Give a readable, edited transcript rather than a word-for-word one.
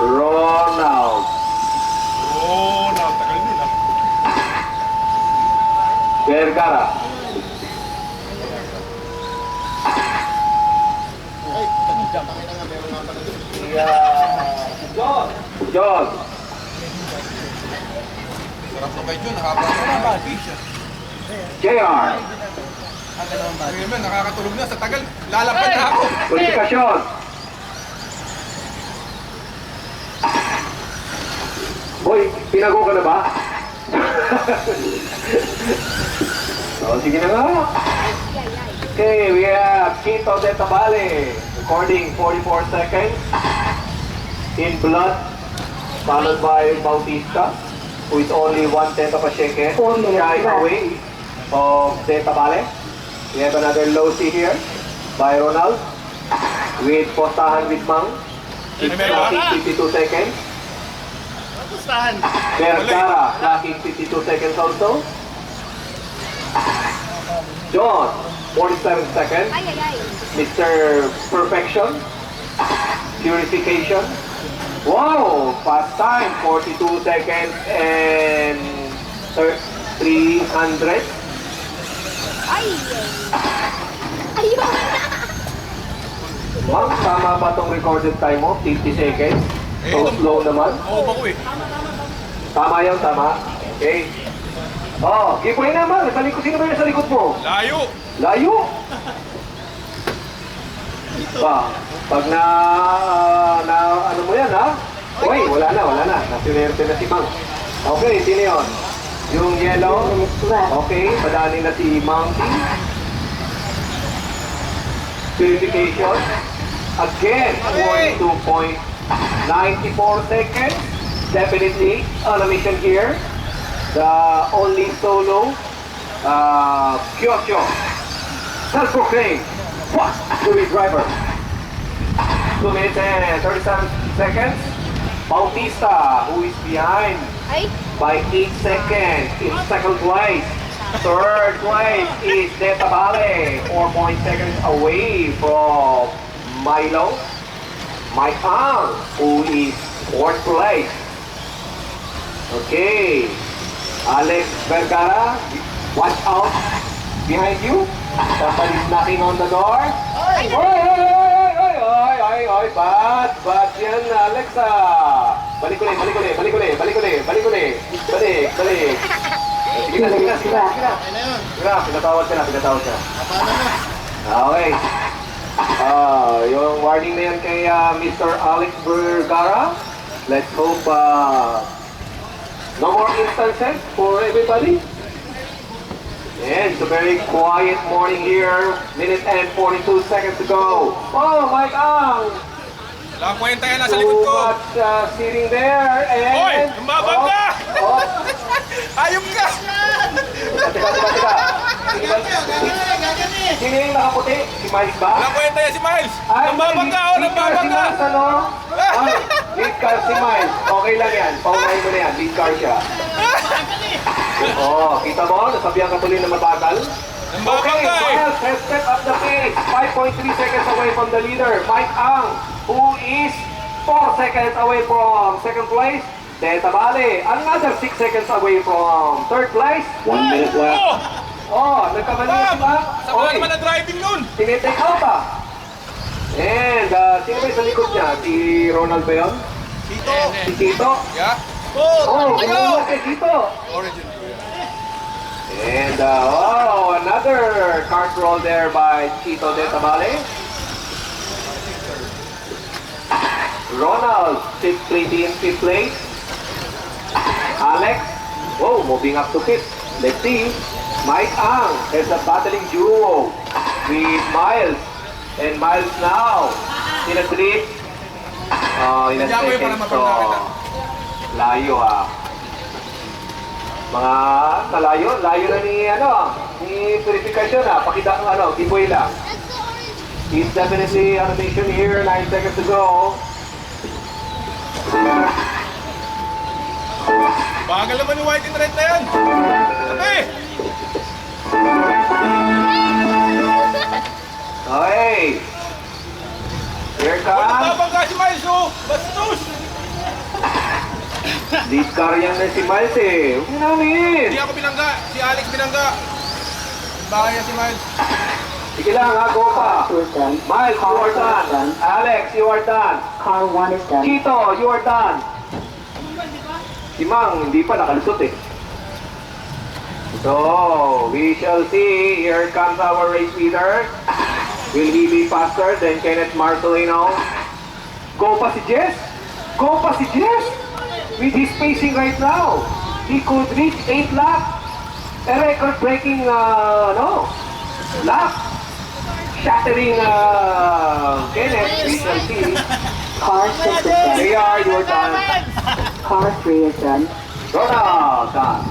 Ronald. Ronald, tagal nun ah. Vergara. John. John. Sarap na kayo dyan, nakapasok na. JR. Ngayon man, nakakatulog na sa tagal. Lalaban na ako. Kualifikasyon. Boy, pinago ka na ba? Oh, sige na nga. Okay, we have Chito de Tabale. Recording 44 seconds. In blood. Followed by Bautista, who is only 1/10 of a second. Shy away of de Tabale. We have another low C here by Ronald. With postahan with Mang. It's clocking 52 seconds. Vergara clocking 52 seconds also. John, 47 seconds. Mr. Perfection. Purification. Wow, fast time, 42 seconds and 300. Ma'am, tama ba itong recorded time mo? 50 seconds? So slow naman? Oo ba ko eh. Tama yun, tama. Okay. Oh, giveaway naman. Sa likod, sino ba yung sa likod mo? Layo. Layo! Ba, pag ano mo yan, ha? Uy, wala na. Nasinerte na si Mang. Okay, sino yun? Yung yellow? Okay, padaanin na si Monkey. Purification. Again, 42.94 seconds. Definitely on a mission here. The only solo Kyosho. Self-proclaimed. What? Louis driver. 2 minutes and 37 seconds. Bautista, who is behind by 8 seconds in second place. Third place is De Tabale, 4 seconds away from Milo. Mike Ang, who is fourth place. Okay. Alex Vergara, watch out behind you. Somebody's knocking on the door. Oy, bad yan, Alexa. Balik ulit. Balik. Sige na. Pinatawad siya. Okay. Yung warning na yan kay Mr. Alex Vergara. Let's hope no more instances for everybody. And it's a very quiet morning here. Minute and 42 seconds to go. Oh, Mike Ang! Wala akong kwenta yan, nasa likod ko. Sitting there and... Hoy! Lumabang ka! Ayop ka! Teka. Sino yung nakaputi? Si Miles ba? Wala kwenta yan si Miles! Ay, Lumabang ka! lead car si Miles, ano? Lead car si Miles. Okay lang yan. Paunahin mo na yan. Lead car siya. Kita mo? Nasabihan ka tuloy na mabagal. Lumabang ka eh! Miles has set up the pace. 5.3 seconds away from the leader, Mike Ang, who is 4 seconds away from second place. De Tabale, another 6 seconds away from third place. 1 minute left. Nagkamali si Mac. Saan naman na driving nun? Tinitake out ah. And sino ba yung sa likod niya? Si Ronald ba yun? Tito! Si Tito? Yeah? Kumulong kay Tito. Origin. And another cart roll there by Chito de Tabale. Ronald, 5th place. Alex, moving up to 5th. Let's see. Mike Ang is a battling duo with Miles. And Miles now in a trip. In a second. So, layo ha. Mga layo na ni Purification ha. Pakita ng giveaway lang. He's definitely on a mission here. 9 seconds to go. Bagal naman yung white and red na yan! Sabi! Okay. Here comes. Lumabang ka si Miles oh! Bastos! Lead car yan na si Miles eh. Huwag mo namin. Hindi ako binangga. Si Alex binangga. Bahaya si Miles. Sige lang ha, go pa. Two is done. Miles, you are done. Alex, you are done. Car 1 is done. Chito, you are done. Si Mang, hindi pa nakalusot eh. So, we shall see. Here comes our race leader. Will he be faster than Kenneth Marcelino? Go pa si Jess. Go pa si Jess. With his pacing right now, he could reach 8 laps. A record-breaking, lap. Shattering, Kenneth. We shall see. Car 6 is done. They are, you're done. Car 3 is done. Ronald, done.